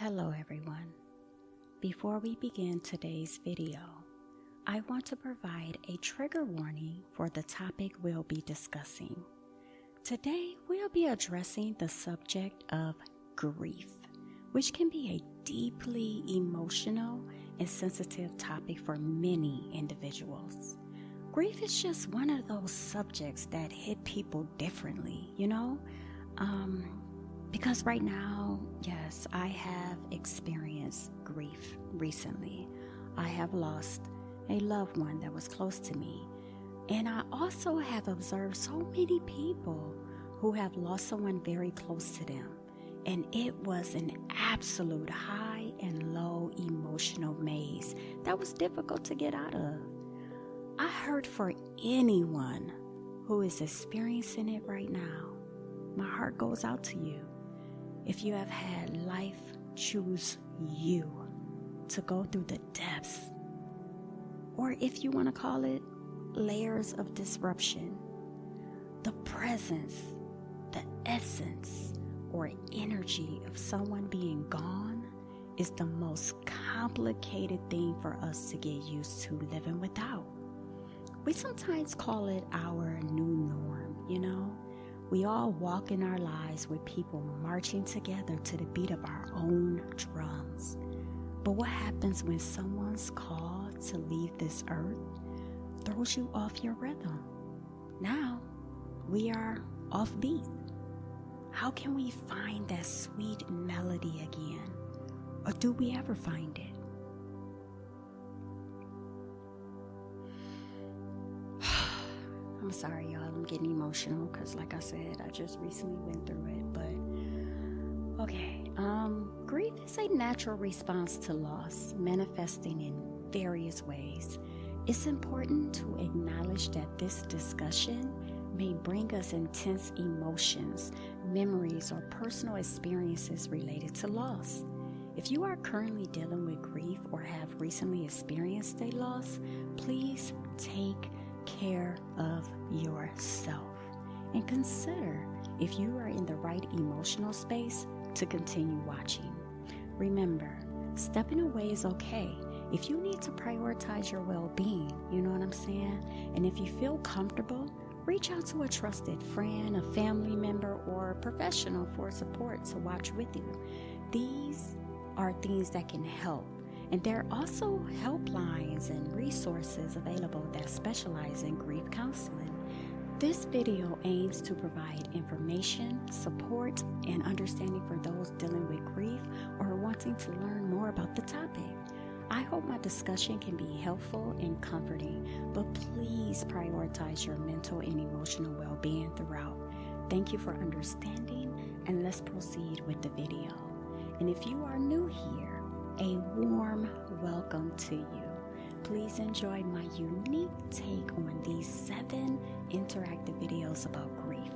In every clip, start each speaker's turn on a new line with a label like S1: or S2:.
S1: Hello everyone. Before we begin today's video, I want to provide a trigger warning for the topic we'll be discussing. Today we'll be addressing the subject of grief, which can be a deeply emotional and sensitive topic for many individuals. Grief is just one of those subjects that hit people differently, because right now, yes, I have experienced grief recently. I have lost a loved one that was close to me. And I also have observed so many people who have lost someone very close to them. And it was an absolute high and low emotional maze that was difficult to get out of. I heard for anyone who is experiencing it right now, my heart goes out to you. If you have had life choose you to go through the depths, or if you want to call it layers of disruption, the presence, the essence, or energy of someone being gone is the most complicated thing for us to get used to living without. We sometimes call it our new norm, We all walk in our lives with people marching together to the beat of our own drums. But what happens when someone's called to leave this earth throws you off your rhythm? Now we are off beat. How can we find that sweet melody again? Or do we ever find it? I'm sorry, y'all. I'm getting emotional because, like I said, I just recently went through it. But, okay. Grief is a natural response to loss, manifesting in various ways. It's important to acknowledge that this discussion may bring us intense emotions, memories, or personal experiences related to loss. If you are currently dealing with grief or have recently experienced a loss, please take care of yourself and consider if you are in the right emotional space to continue watching. Remember, stepping away is okay if you need to prioritize your well-being, you know what I'm saying? And if you feel comfortable, reach out to a trusted friend, a family member, or a professional for support to watch with you. These are things that can help. And there are also helplines and resources available that specialize in grief counseling. This video aims to provide information, support, and understanding for those dealing with grief or wanting to learn more about the topic. I hope my discussion can be helpful and comforting, but please prioritize your mental and emotional well-being throughout. Thank you for understanding, and let's proceed with the video. And if you are new here, a warm welcome to you. Please enjoy my unique take on these 7 interactive videos about grief.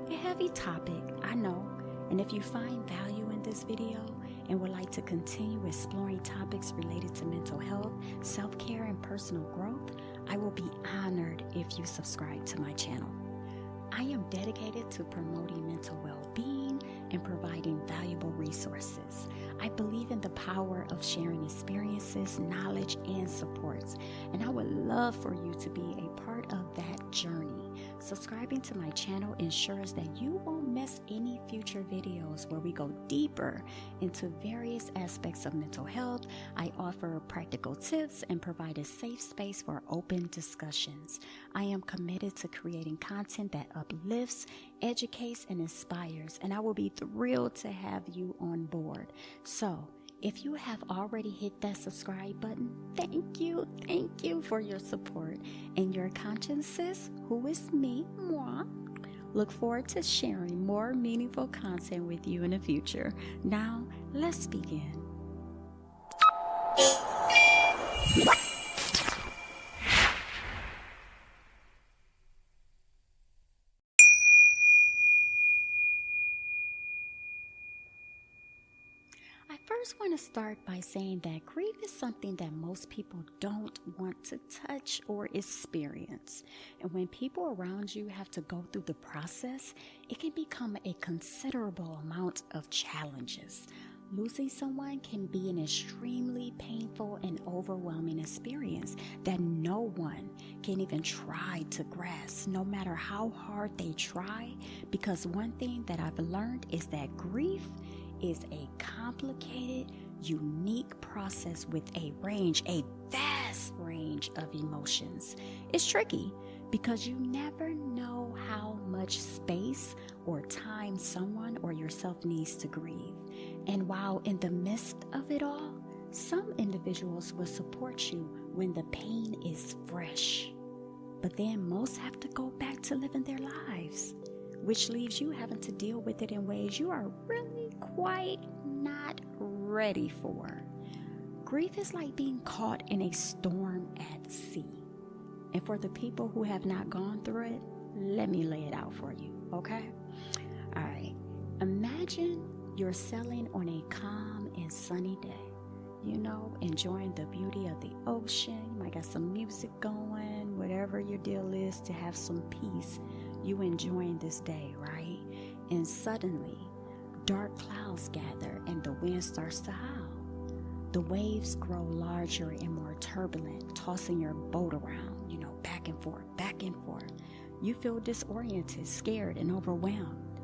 S1: A heavy topic, I know, and if you find value in this video and would like to continue exploring topics related to mental health, self-care, and personal growth, I will be honored if you subscribe to my channel. I am dedicated to promoting mental well-being and providing valuable resources. I believe in the power of sharing experiences, knowledge, and supports, and I would love for you to be a part of that journey. Subscribing to my channel ensures that you won't miss any future videos where we go deeper into various aspects of mental health. I offer practical tips and provide a safe space for open discussions. I am committed to creating content that uplifts, educates, and inspires, and I will be thrilled to have you on board. So, if you have already hit that subscribe button, thank you for your support. And your ConscienSiS, who is me, moi, look forward to sharing more meaningful content with you in the future. Now, let's begin. I first want to start by saying that grief is something that most people don't want to touch or experience. And when people around you have to go through the process, it can become a considerable amount of challenges. Losing someone can be an extremely painful and overwhelming experience that no one can even try to grasp, no matter how hard they try, because one thing that I've learned is that grief is a complicated, unique process with a vast range of emotions. It's tricky because you never know how much space or time someone or yourself needs to grieve. And while in the midst of it all, some individuals will support you when the pain is fresh. But then most have to go back to living their lives, which leaves you having to deal with it in ways you are really quite not ready for. Grief is like being caught in a storm at sea. And for the people who have not gone through it, let me lay it out for you, okay? All right. Imagine you're sailing on a calm and sunny day, enjoying the beauty of the ocean. You might got some music going, whatever your deal is to have some peace. You enjoying this day, right? And suddenly, dark clouds gather and the wind starts to howl. The waves grow larger and more turbulent, tossing your boat around, back and forth, back and forth. You feel disoriented, scared, and overwhelmed.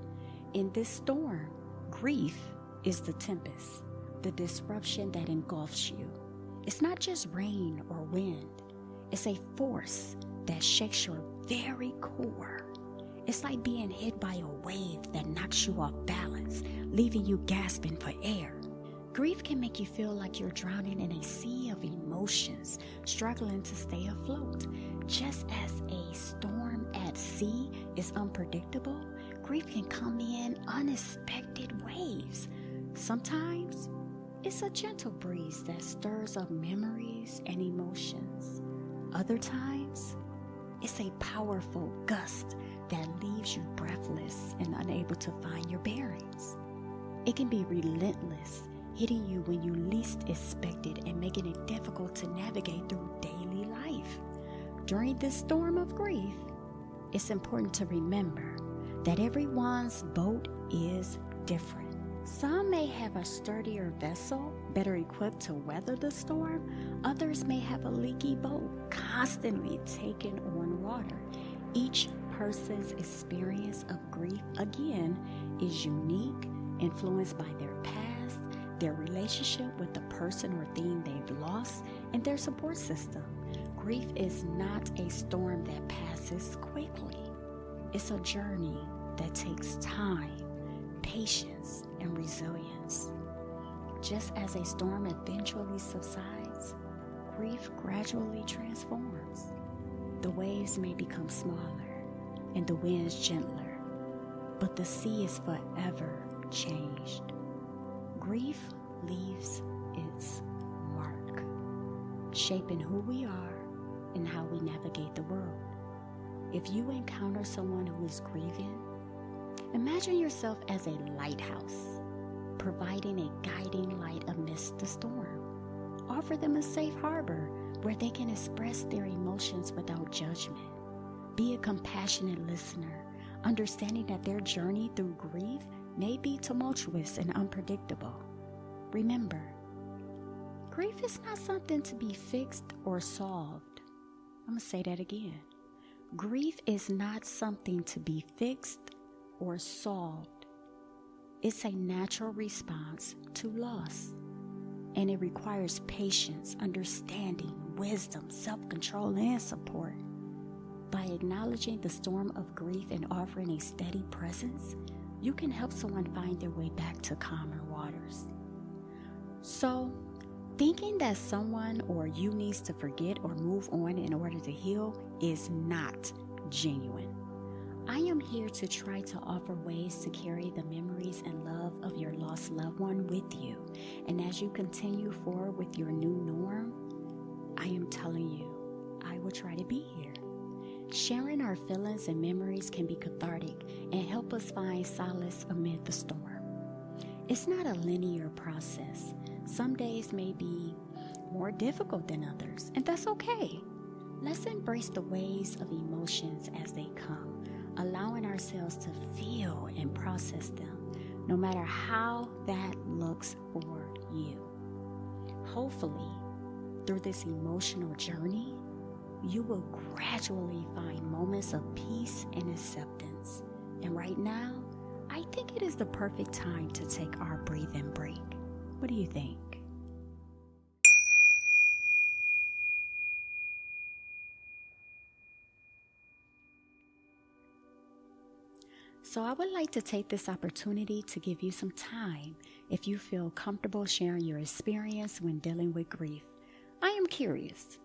S1: In this storm, grief is the tempest, the disruption that engulfs you. It's not just rain or wind. It's a force that shakes your very core. It's like being hit by a wave that knocks you off balance, leaving you gasping for air. Grief can make you feel like you're drowning in a sea of emotions, struggling to stay afloat. Just as a storm at sea is unpredictable, grief can come in unexpected waves. Sometimes it's a gentle breeze that stirs up memories and emotions. Other times, it's a powerful gust that leaves you breathless and unable to find your bearings. It can be relentless, hitting you when you least expect it and making it difficult to navigate through daily life. During this storm of grief, it's important to remember that everyone's boat is different. Some may have a sturdier vessel, better equipped to weather the storm. Others may have a leaky boat, constantly taking on water. Each person's experience of grief, again, is unique, influenced by their past, their relationship with the person or thing they've lost, and their support system. Grief is not a storm that passes quickly. It's a journey that takes time, patience, and resilience. Just as a storm eventually subsides, grief gradually transforms. The waves may become smaller and the winds gentler, but the sea is forever changed. Grief leaves its mark, shaping who we are and how we navigate the world. If you encounter someone who is grieving, imagine yourself as a lighthouse, providing a guiding light amidst the storm. Offer them a safe harbor where they can express their emotions without judgment. Be a compassionate listener, understanding that their journey through grief may be tumultuous and unpredictable. Remember, grief is not something to be fixed or solved. I'm going to say that again. Grief is not something to be fixed or solved. It's a natural response to loss, and it requires patience, understanding, wisdom, self-control, and support. By acknowledging the storm of grief and offering a steady presence, you can help someone find their way back to calmer waters. So, thinking that someone or you needs to forget or move on in order to heal is not genuine. I am here to try to offer ways to carry the memories and love of your lost loved one with you. And as you continue forward with your new norm, I am telling you, I will try to be here. Sharing our feelings and memories can be cathartic and help us find solace amid the storm. It's not a linear process. Some days may be more difficult than others, and that's okay. Let's embrace the waves of emotions as they come, allowing ourselves to feel and process them. no matter how that looks for you. Hopefully, through this emotional journey, you will gradually find moments of peace and acceptance. And right now, I think it is the perfect time to take our breathing break. What do you think? So I would like to take this opportunity to give you some time if you feel comfortable sharing your experience when dealing with grief. I am curious,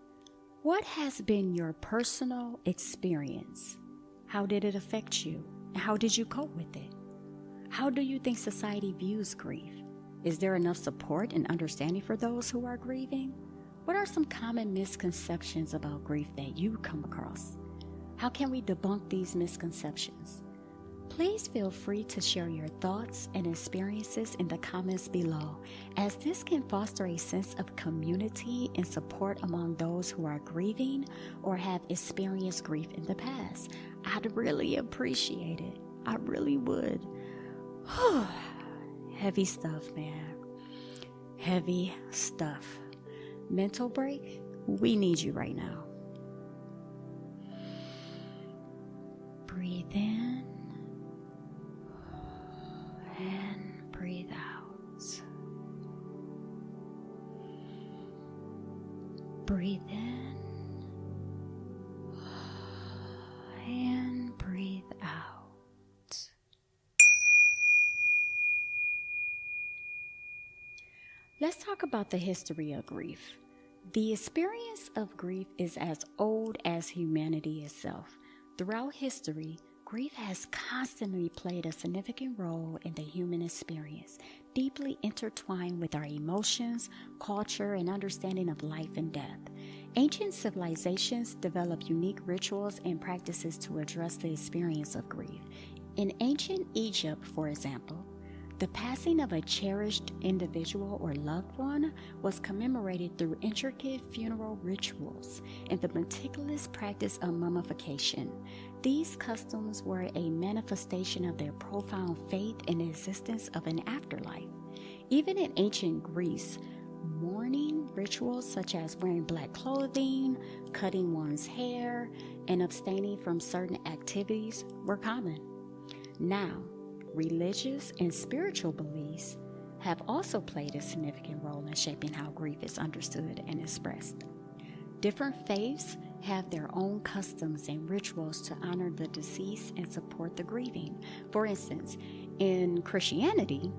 S1: what has been your personal experience? How did it affect you? And how did you cope with it? How do you think society views grief? Is there enough support and understanding for those who are grieving? What are some common misconceptions about grief that you come across? How can we debunk these misconceptions? Please feel free to share your thoughts and experiences in the comments below, as this can foster a sense of community and support among those who are grieving or have experienced grief in the past. I'd really appreciate it. I really would. Heavy stuff, man. Heavy stuff. Mental break? We need you right now. Breathe in. And breathe out. Breathe in and breathe out. Let's talk about the history of grief. The experience of grief is as old as humanity itself. Throughout history, grief has constantly played a significant role in the human experience, deeply intertwined with our emotions, culture, and understanding of life and death. Ancient civilizations developed unique rituals and practices to address the experience of grief. In ancient Egypt, for example, the passing of a cherished individual or loved one was commemorated through intricate funeral rituals and the meticulous practice of mummification. These customs were a manifestation of their profound faith in the existence of an afterlife. Even in ancient Greece, mourning rituals such as wearing black clothing, cutting one's hair, and abstaining from certain activities were common. Now, religious and spiritual beliefs have also played a significant role in shaping how grief is understood and expressed. Different faiths have their own customs and rituals to honor the deceased and support the grieving. For instance, in Christianity,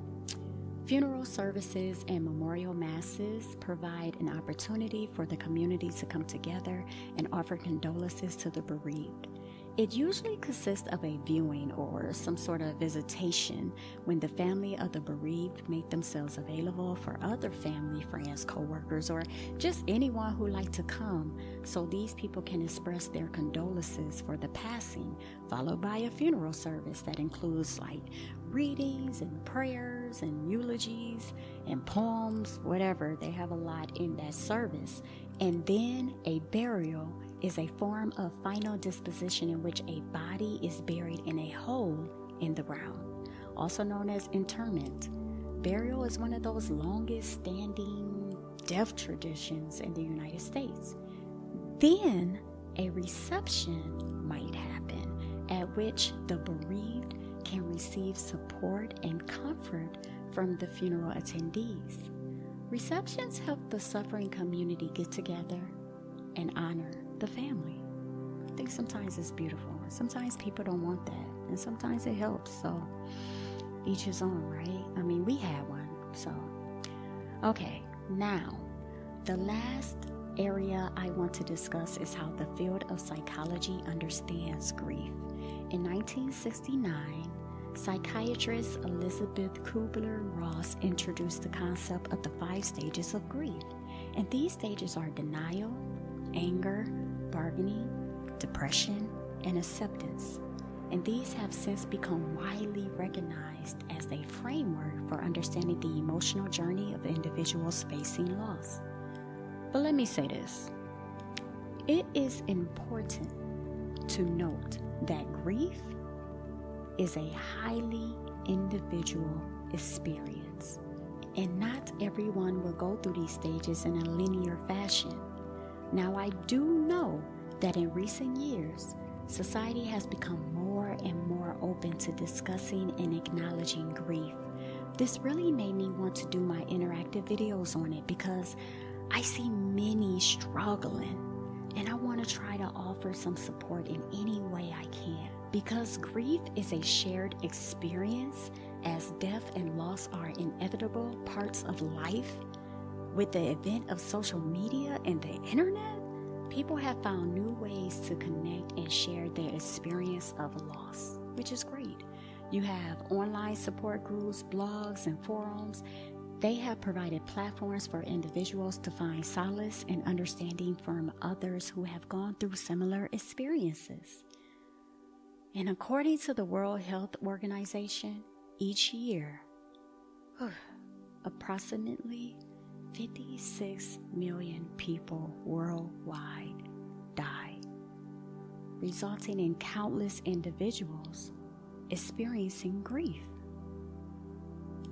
S1: funeral services and memorial masses provide an opportunity for the community to come together and offer condolences to the bereaved. It usually consists of a viewing or some sort of visitation when the family of the bereaved make themselves available for other family, friends, co-workers, or just anyone who like to come, so these people can express their condolences for the passing, followed by a funeral service that includes like readings and prayers and eulogies and poems, whatever. They have a lot in that service. And then a burial is a form of final disposition in which a body is buried in a hole in the ground, also known as interment. Burial is one of those longest standing death traditions in the United States. Then a reception might happen at which the bereaved can receive support and comfort from the funeral attendees. Receptions help the suffering community get together and honor the family. I think sometimes it's beautiful. Sometimes people don't want that, and sometimes it helps. So each his own, right? I mean, we had one. So, okay, now the last area I want to discuss is how the field of psychology understands grief. In 1969, psychiatrist Elizabeth Kubler-Ross introduced the concept of the 5 stages of grief. And these stages are denial, anger, bargaining, depression, and acceptance. And these have since become widely recognized as a framework for understanding the emotional journey of individuals facing loss. But let me say this. It is important to note that grief is a highly individual experience, and not everyone will go through these stages in a linear fashion. Now, I do know that in recent years, society has become more and more open to discussing and acknowledging grief. This really made me want to do my interactive videos on it because I see many struggling, and I want to try to offer some support in any way I can. Because grief is a shared experience, as death and loss are inevitable parts of life. With the advent of social media and the internet, people have found new ways to connect and share their experience of loss, which is great. You have online support groups, blogs, and forums. They have provided platforms for individuals to find solace and understanding from others who have gone through similar experiences. And according to the World Health Organization, each year, approximately 56 million people worldwide die, resulting in countless individuals experiencing grief.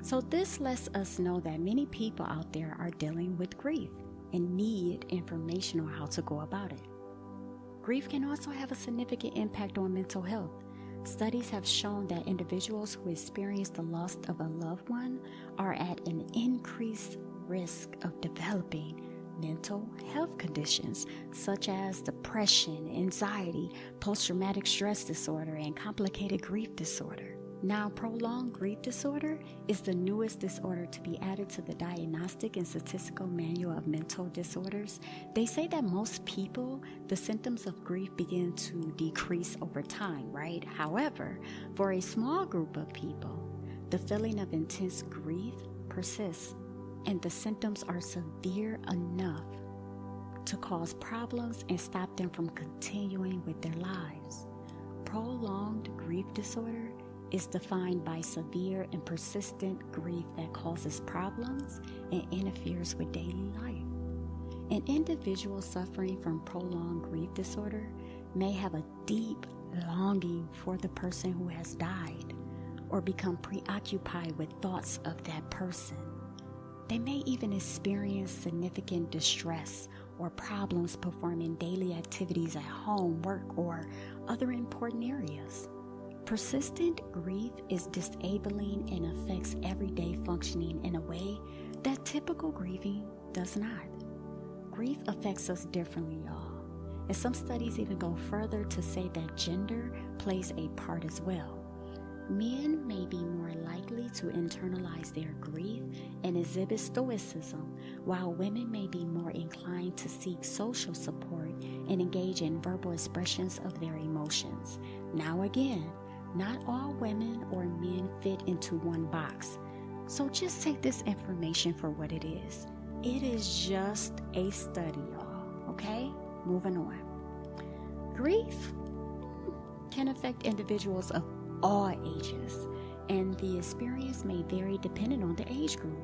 S1: So this lets us know that many people out there are dealing with grief and need information on how to go about it. Grief can also have a significant impact on mental health. Studies have shown that individuals who experience the loss of a loved one are at an increased risk of developing mental health conditions such as depression, anxiety, post-traumatic stress disorder, and complicated grief disorder. Now, prolonged grief disorder is the newest disorder to be added to the Diagnostic and Statistical Manual of Mental Disorders. They say that most people, the symptoms of grief begin to decrease over time, right? However, for a small group of people, the feeling of intense grief persists, and the symptoms are severe enough to cause problems and stop them from continuing with their lives. Prolonged grief disorder is defined by severe and persistent grief that causes problems and interferes with daily life. An individual suffering from prolonged grief disorder may have a deep longing for the person who has died, or become preoccupied with thoughts of that person. They may even experience significant distress or problems performing daily activities at home, work, or other important areas. Persistent grief is disabling and affects everyday functioning in a way that typical grieving does not. Grief affects us differently, y'all. And some studies even go further to say that gender plays a part as well. Men may be more likely to internalize their grief and exhibit stoicism, while women may be more inclined to seek social support and engage in verbal expressions of their emotions. Now again, not all women or men fit into one box. So just take this information for what it is. It is just a study, y'all. Okay? Moving on. Grief can affect individuals of all ages, and the experience may vary depending on the age group.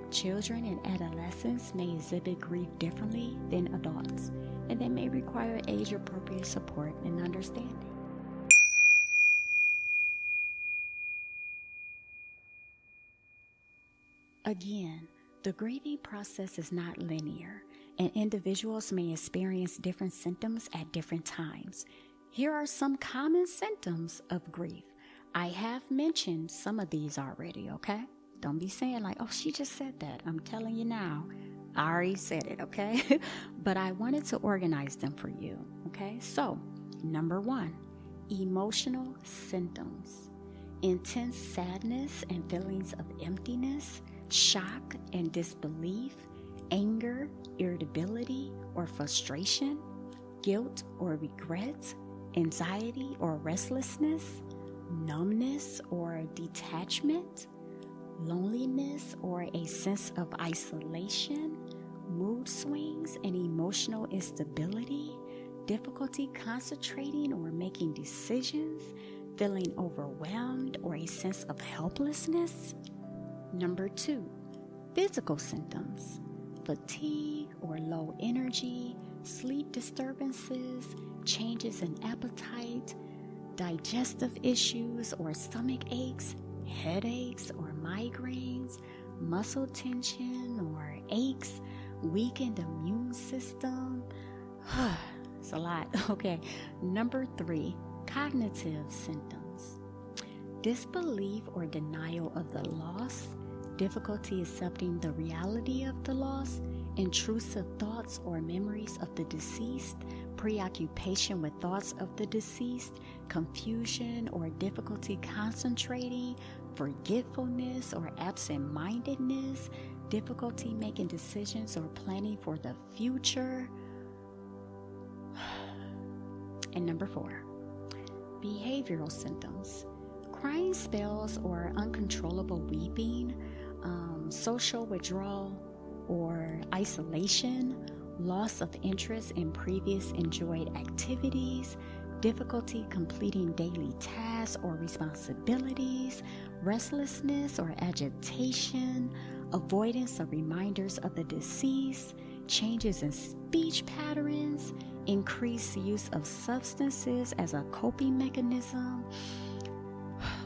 S1: Children and adolescents may exhibit grief differently than adults, and they may require age-appropriate support and understanding. Again, the grieving process is not linear, and individuals may experience different symptoms at different times. Here are some common symptoms of grief. I have mentioned some of these already, okay? Don't be saying like, oh, she just said that. I'm telling you now, I already said it, okay? But I wanted to organize them for you, okay? So, number 1, emotional symptoms. Intense sadness and feelings of emptiness, shock and disbelief, anger, irritability or frustration, guilt or regret, anxiety or restlessness, numbness or detachment, loneliness or a sense of isolation, mood swings and emotional instability, difficulty concentrating or making decisions, feeling overwhelmed or a sense of helplessness. Number 2, physical symptoms, fatigue or low energy, sleep disturbances, changes in appetite, digestive issues or stomach aches, headaches or migraines, muscle tension or aches, weakened immune system. It's a lot. Okay. Number 3, cognitive symptoms. Disbelief or denial of the loss, difficulty accepting the reality of the loss, intrusive thoughts or memories of the deceased, preoccupation with thoughts of the deceased, confusion or difficulty concentrating, forgetfulness or absent-mindedness, difficulty making decisions or planning for the future. And number 4, behavioral symptoms. Crying spells or uncontrollable weeping, social withdrawal or isolation, loss of interest in previous enjoyed activities, difficulty completing daily tasks or responsibilities, restlessness or agitation, avoidance of reminders of the deceased, changes in speech patterns, increased use of substances as a coping mechanism.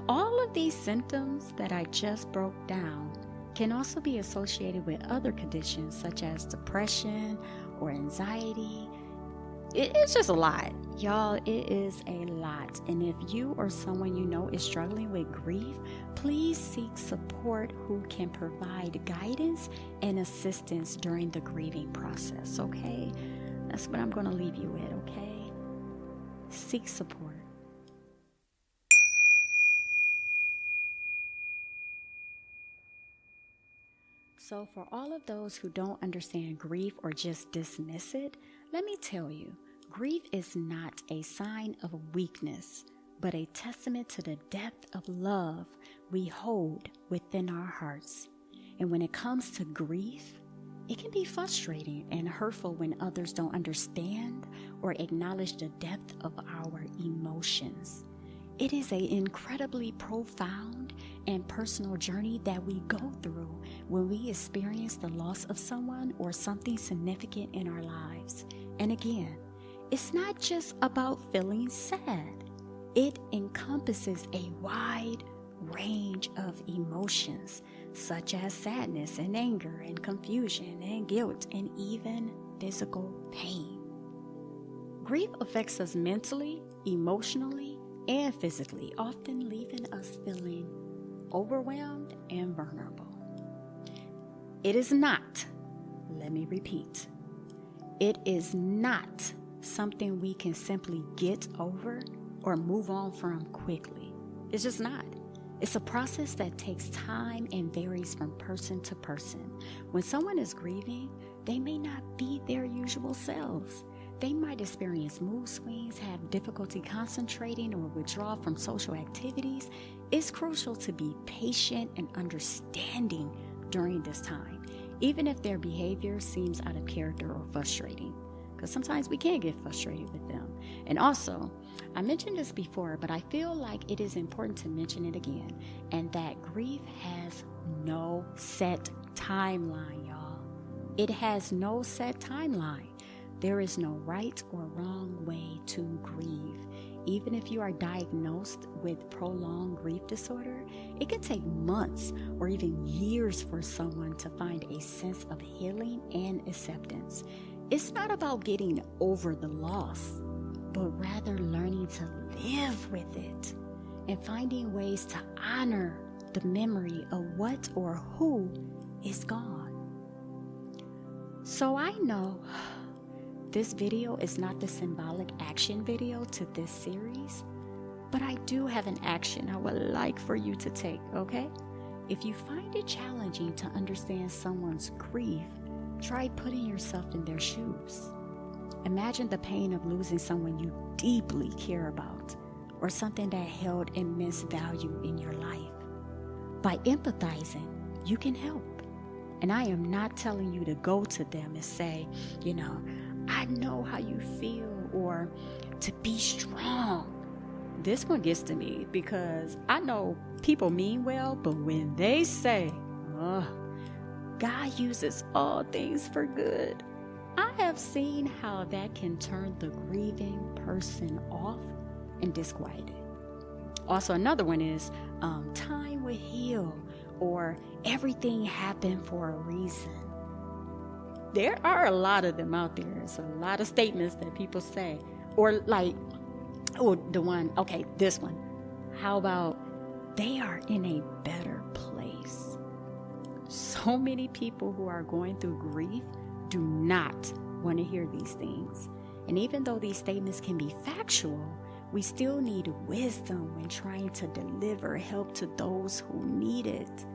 S1: All of these symptoms that I just broke down can also be associated with other conditions such as depression or anxiety. It's just a lot. Y'all, it is a lot. And if you or someone you know is struggling with grief, please seek support who can provide guidance and assistance during the grieving process, okay? That's what I'm going to leave you with, okay? Seek support. So for all of those who don't understand grief or just dismiss it, let me tell you, grief is not a sign of weakness, but a testament to the depth of love we hold within our hearts. And when it comes to grief, it can be frustrating and hurtful when others don't understand or acknowledge the depth of our emotions. It is an incredibly profound and personal journey that we go through when we experience the loss of someone or something significant in our lives. And again, it's not just about feeling sad. It encompasses a wide range of emotions, such as sadness and anger and confusion and guilt and even physical pain. Grief affects us mentally, emotionally, and physically, often leaving us feeling overwhelmed and vulnerable. It is not, let me repeat, it is not something we can simply get over or move on from quickly. It's just not. It's a process that takes time and varies from person to person. When someone is grieving, they may not be their usual selves. They might experience mood swings, have difficulty concentrating, or withdraw from social activities. It's crucial to be patient and understanding during this time, even if their behavior seems out of character or frustrating, because sometimes we can get frustrated with them. And also, I mentioned this before, but I feel like it is important to mention it again, and that grief has no set timeline, y'all. It has no set timeline. There is no right or wrong way to grieve. Even if you are diagnosed with prolonged grief disorder, it can take months or even years for someone to find a sense of healing and acceptance. It's not about getting over the loss, but rather learning to live with it and finding ways to honor the memory of what or who is gone. So I know this video is not the symbolic action video to this series, but I do have an action I would like for you to take, okay? If you find it challenging to understand someone's grief, try putting yourself in their shoes. Imagine the pain of losing someone you deeply care about, or something that held immense value in your life. By empathizing, you can help. And I am not telling you to go to them and say, I know how you feel, or to be strong. This one gets to me because I know people mean well, but when they say, God uses all things for good, I have seen how that can turn the grieving person off and disquieted. Also, another one is time will heal, or everything happened for a reason. There are a lot of them out there. It's a lot of statements that people say. Or like, this one. How about they are in a better place? So many people who are going through grief do not want to hear these things. And even though these statements can be factual, we still need wisdom when trying to deliver help to those who need it.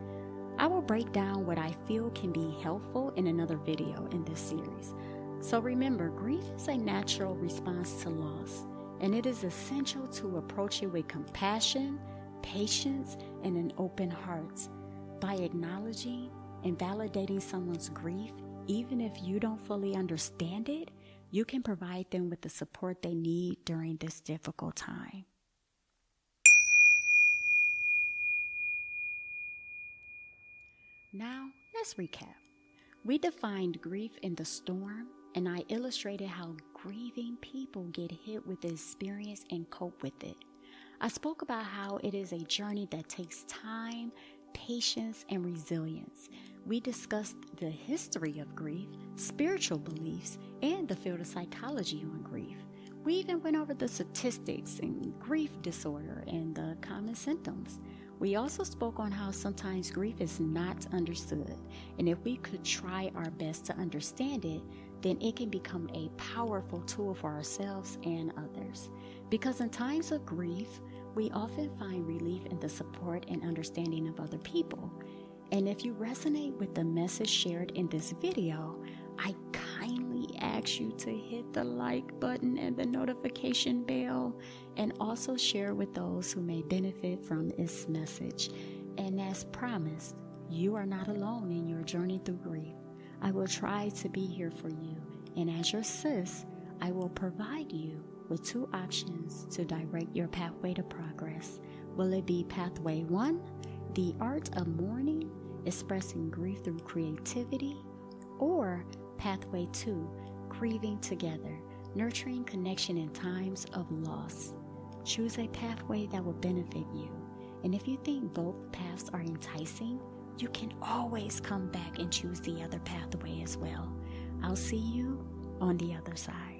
S1: I will break down what I feel can be helpful in another video in this series. So remember, grief is a natural response to loss, and it is essential to approach it with compassion, patience, and an open heart. By acknowledging and validating someone's grief, even if you don't fully understand it, you can provide them with the support they need during this difficult time. Now, let's recap. We defined grief in the storm, and I illustrated how grieving people get hit with the experience and cope with it. I spoke about how it is a journey that takes time, patience, and resilience. We discussed the history of grief, spiritual beliefs, and the field of psychology on grief. We even went over the statistics and grief disorder and the common symptoms. We also spoke on how sometimes grief is not understood, and if we could try our best to understand it, then it can become a powerful tool for ourselves and others. Because in times of grief, we often find relief in the support and understanding of other people. And if you resonate with the message shared in this video, I kindly ask you to hit the like button and the notification bell, and also share with those who may benefit from this message. And as promised, you are not alone in your journey through grief. I will try to be here for you, and as your sis, I will provide you with 2 options to direct your pathway to progress. Will it be pathway 1, the art of mourning, expressing grief through creativity, or pathway 2, grieving together, nurturing connection in times of loss? Choose a pathway that will benefit you. And if you think both paths are enticing, you can always come back and choose the other pathway as well. I'll see you on the other side.